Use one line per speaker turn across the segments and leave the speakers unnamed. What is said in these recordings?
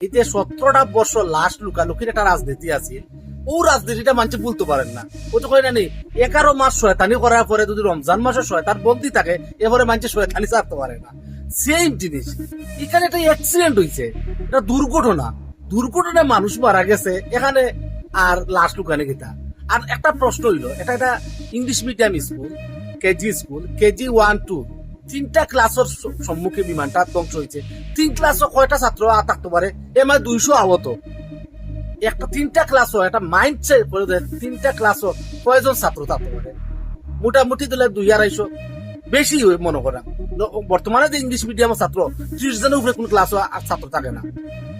এই যে 17টা বছর লাস্ট লুকালুকির একটা রাজনীতি আছে, ও রাজনীতিটা মানুষ বলতে পারেন না। ও তো কই না 11 মাস শয়তানি করার পরে যদি রমজান মাসে শয়তান বন্দি থাকে, এবারে মানুষ শয়তানি ছাড়তে পারে না। সেম জিনিস এখানে একটা অ্যাক্সিডেন্ট হয়েছে, এটা দুর্ঘটনা। দুর্ঘটনায় মানুষ মারা গেছে এখানে, আর লাশ লুকানে গেতা। আর একটা প্রশ্ন হইলো, এটা একটা ইংলিশ মিডিয়াম স্কুল, কেজি 1-2 3টা ক্লাসের সম্মুখে বিমানটা ধ্বংস হয়েছে। 3 ক্লাসও কয়টা ছাত্র থাকতে পারে? এমআই 200 আহত। একটা 3টা ক্লাসও একটা মাইন্ড সেট করে দেয়, 3টা ক্লাসও কয়জন ছাত্র থাকতে পারে? মোটামুটি দিলে 200-250 বেশি মনে করা। বর্তমানে যে ইংলিশ মিডিয়ামের ছাত্র 30 জনের উপরে কোন ক্লাস ছাত্র থাকে না,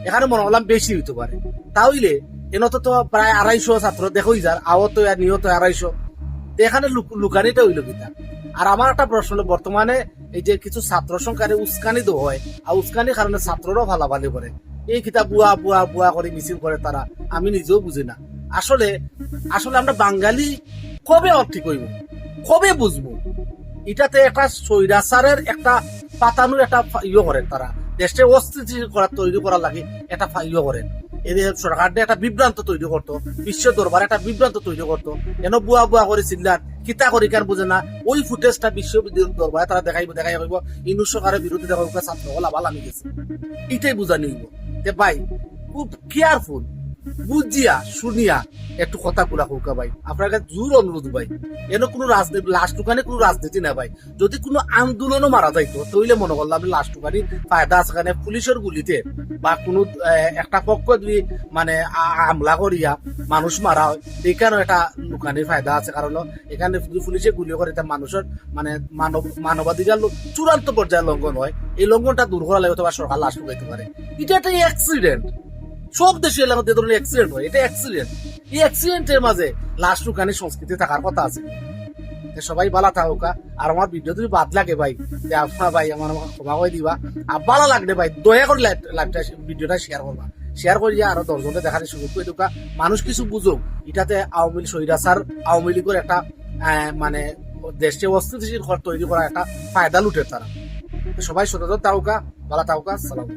এখানে মনে করলাম বেশি হইতে পারে। তাহলে এনত তো প্রায় 250 ছাত্র দেখোই যার আহত আর নিহত 250। এখানে লুকানিটা হইল কিতা। আর আমার একটা প্রশ্ন হলো, বর্তমানে এই যে কিছু ছাত্র সংখ্যারে উস্কানি দেওয়া হয়, আর উস্কানির কারণে ছাত্ররাও ফালাফালি করে, এই কিতা বুয়া বুয়া বুয়া করে মিছিল করে তারা, আমি নিজেও বুঝি না। আসলে আসলে আমরা বাঙালি কবে ঠিক হইব, কবে বুঝবো? এটাতে একটা স্বৈরাচারের একটা পাতানোর একটা ইয়ে করেন তারা, দেশে অস্থিতিশীল করার তৈরি করার লাগে একটা ইয়ে করেন। এদের সরকার একটা বিভ্রান্ত তৈরি করতো, বিশ্ব দরবারে একটা বিভ্রান্ত তৈরি করতো, এন বুয়া বুয়া করে চিল্লার কিতা করি কার বুঝে না। ওই ফুটেজটা বিশ্ব দরবারে তারা দেখাই হইব ইনু সরকারের বিরুদ্ধে দেখা ছাত্র হলা ভালো আমি গেছে, এটাই বুঝা নিব। ভাই খুব কেয়ারফুল, বুঝিয়া শুনিয়া একটু কথা গুলা হোকা ভাই, আপনার কাছে জোর অনুরোধ ভাই। এন কোনো রাজনীতি লাস্ট টুকানে কোনো রাজনীতি না ভাই। যদি কোনো আন্দোলনও মারা যাইতো তৈলে মনে করলাম আমি লাস্ট টুকানি ফায়দা আছে, কারণে পুলিশের গুলিতে বা কোনো একটা পক্ষ যদি মানে হামলা করিয়া মানুষ মারা হয়, এখানেও একটা লুকানির ফায়দা আছে। কারণ এখানে যদি পুলিশে গুলি করে তা মানুষের মানে মানবাধিকার চূড়ান্ত পর্যায়ে লঙ্ঘন হয়। এই লঙ্ঘনটা দূর করা লাগে অথবা সরকার লাস্ট টুকাইতে পারে। এটা একটা অ্যাক্সিডেন্ট, সব দেশে এলাকাতে ধরনের অ্যাক্সিডেন্ট হয়, এটা অ্যাক্সিডেন্ট। এই অ্যাক্সিডেন্টের মাঝে লাশ লুকানি সংস্কৃতি থাকার কথা আছে। সবাই বালা থাকুকা। আর আমার ভিডিও যদি বাদ লাগে ভাই, আপনার ভাই আমার ক্ষমা করে দিবা। আর ভালো লাগলে ভাই দয়া করে লাইভটা ভিডিওটা শেয়ার করবা, শেয়ার করিয়া আরো 10 জনকে দেখার সুযোগ করে দিবা। মানুষ কিছু বুঝুক এটাতে আওয়ামী স্বৈরাচার আওয়ামী লীগের একটা মানে দেশে অস্থিতিশীল তৈরি করা একটা ফায়দা লুটে তারা। সবাই সচেতন থাকুকা, ভালো থাকুকা, সালাম।